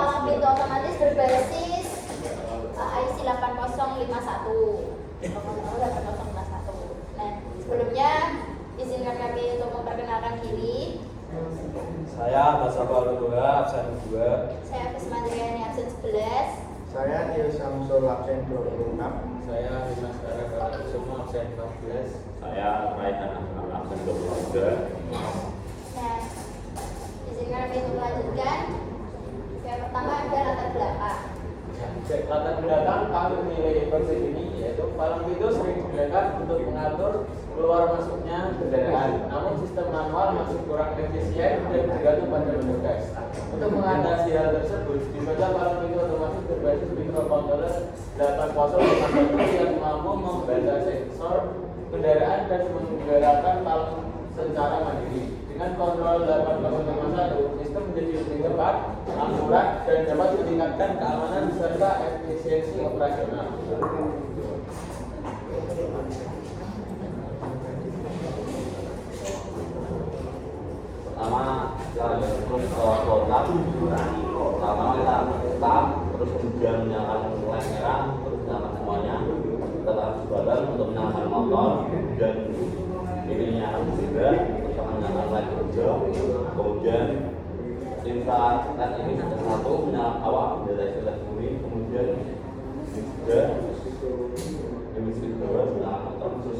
palang pintu otomatis berbasis IC 8051. 8051. Nah, sebelumnya izinkan kami untuk memperkenalkan diri. Saya Basaba Aludua, absen 2. Saya Fisma Triani, absen 11. Saya Nil Samsul, absen 26. Saya Dimas Gara semua absen 14. Saya Raihan Akmal, absen 23. Nah, izinkan kami untuk melanjutkan. Yang pertama ada latar belakang. Latar belakang kami memilih versi ini yaitu palang pintu sering digunakan untuk mengatur keluar masuknya kendaraan. Namun sistem manual masih kurang efisien dan tergantung pada petugas. Untuk mengatasi hal tersebut, dibuatlah palang pintu otomatis berbasis microcontroller 8051 yang mampu membaca sensor kendaraan dan menggerakkan palang secara mandiri. Dengan kontrol 8051, sistem menjadi lebih cepat, akurat, dan dapat meningkatkan keamanan serta efisiensi operasional. Pertama kita terus program, pertama kita start, terus kemudian menyalakan lampu merah, terus menyalakan semuanya. Kita taruh jembatan untuk menyalakan motor, kemudian ininya lampu juga, terus akan menyalakan lampu hijau, kemudian tinta LED ini satu menyalakan awal, deteksi LED kuning, kemudian juga emisi kedua menyalakan motor khusus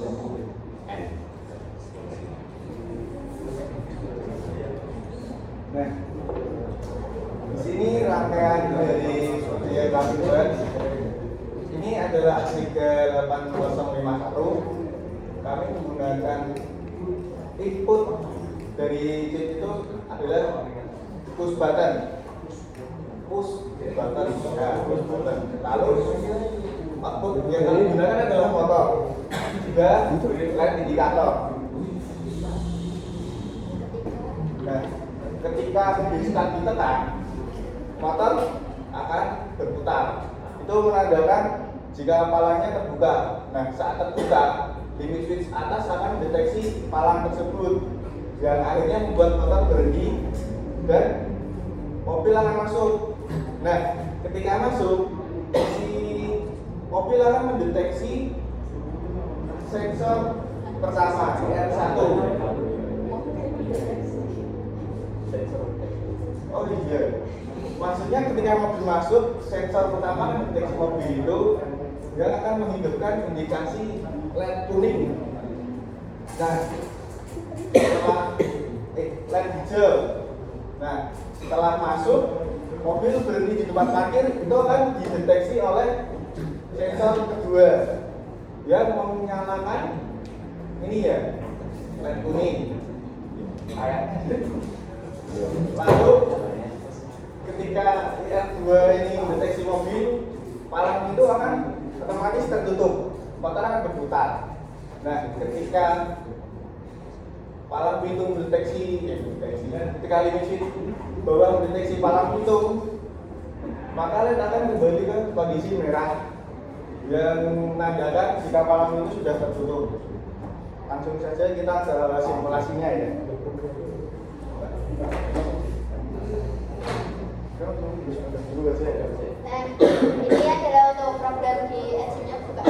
N. Nah, di sini rangkaian dari seperti yang kami buat. Ini adalah ASIC 8051. Kami menggunakan input dari chip itu adalah push button. Nah, push button. Lalu output yang kami gunakan adalah motor. Juga LED indikator. Nah, ketika start ditekan, motor akan berputar. Itu menandakan jika palangnya terbuka. Nah, saat terbuka, limit switch atas akan mendeteksi palang tersebut, yang akhirnya membuat motor berhenti dan mobil akan masuk. Nah, ketika masuk, si mobil akan mendeteksi sensor pertama, R1. Oh iya, maksudnya ketika mobil masuk, sensor pertama mendeteksi mobil itu yang akan menghidupkan indikasi LED kuning. Nah, setelah LED hijau. Nah, setelah masuk, mobil berhenti di tempat parkir itu akan dideteksi oleh sensor kedua yang menyalakan ini ya, LED kuning. Lalu ketika R2 ini mendeteksi mobil, palang itu akan otomatis tertutup, motor akan berputar. Nah, ketika palang pintu mendeteksi, ketika limit switch bawah mendeteksi palang pintu, maka LED akan kembali ke kondisi merah yang menandakan jika palang pintu sudah tertutup. Langsung saja kita ke simulasinya ya. Nah, ini adalah untuk program di Edge-nya buka.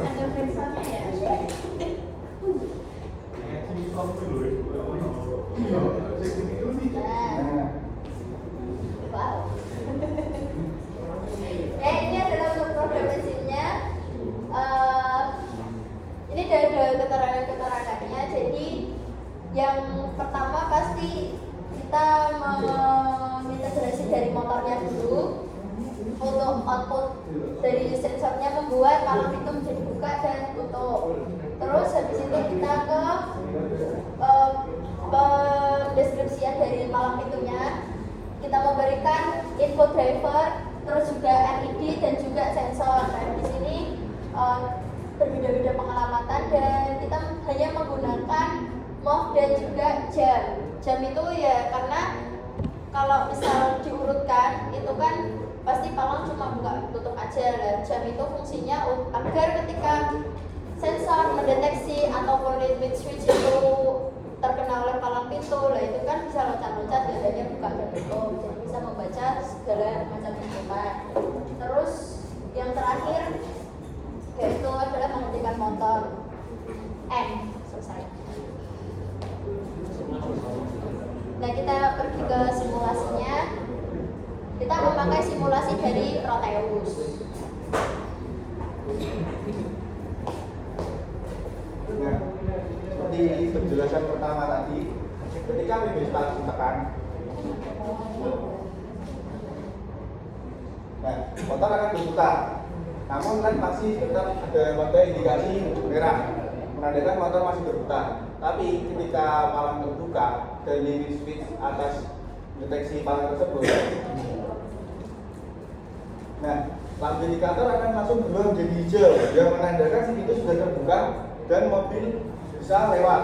Ada sensornya ya. Wow. Ini adalah untuk program mesinnya. Ini ada keterangan-keterangannya. Jadi yang pertama pasti kita mengintegrasi dari motornya dulu. Untuk output dari sensornya membuat palang pintu menjadi buka dan tutup. Terus habis itu kita ke pendeskripsian dari palang pintunya. Kita memberikan info driver, terus juga LED dan juga sensor. Nah, di sini berbeda-beda pengelamatan dan kita hanya menggunakan MOV dan juga jam. Jam itu ya karena kalau misal diurutkan itu kan pasti palang cuma buka tutup aja lah. Jam itu fungsinya agar ketika sensor mendeteksi ataupun limit switch itu terkena oleh palang pintu lah, itu kan bisa loncat-loncat ya, hanya buka dan tutup, jadi bisa membaca segala macam inputan. Terus yang terakhir yaitu adalah menghentikan motor. Selesai. Nah, kita pergi ke simulasinya. Kita memakai simulasi dari Proteus. Nah, seperti penjelasan pertama tadi, ketika limit start ditekan, nah, motor akan berputar. Namun kan masih tetap ada indikasi merah, menandakan motor masih berputar. Tapi ketika palang terbuka dan limit switch atas deteksi palang tersebut, nah, lampu indikator akan langsung berubah menjadi hijau yang menandakan si pintu sudah terbuka dan mobil bisa lewat.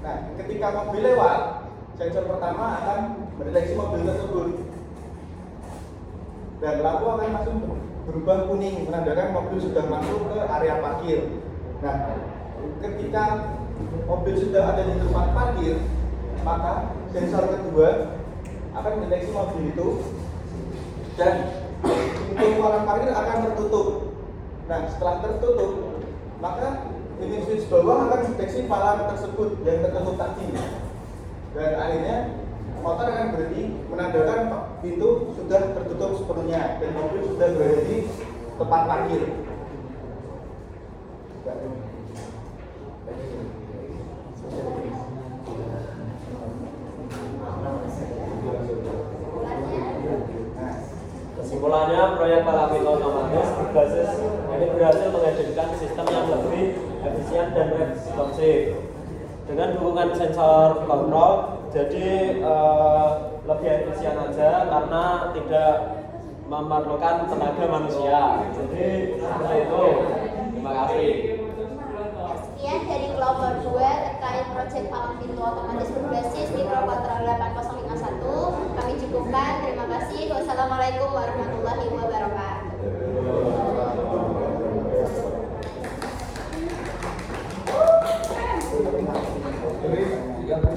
Nah, ketika mobil lewat, sensor pertama akan mendeteksi mobil tersebut dan lampu akan langsung berubah kuning menandakan mobil sudah masuk ke area parkir. Nah, ketika mobil sudah ada di tempat parkir, maka sensor kedua akan mendeteksi mobil itu dan pintu palang parkir akan tertutup. Nah, setelah tertutup, maka limit switch bawah akan mendeteksi palang tersebut yang tertutup tadi. Dan akhirnya motor akan berhenti menandakan pintu sudah tertutup sepenuhnya dan mobil sudah berada di tempat parkir. Kesimpulannya, proyek palang pintu otomatis berhasil menghadirkan sistem yang lebih efisien dan responsif dengan dukungan sensor kontrol. Jadi lebih efisien aja karena tidak memerlukan tenaga manusia.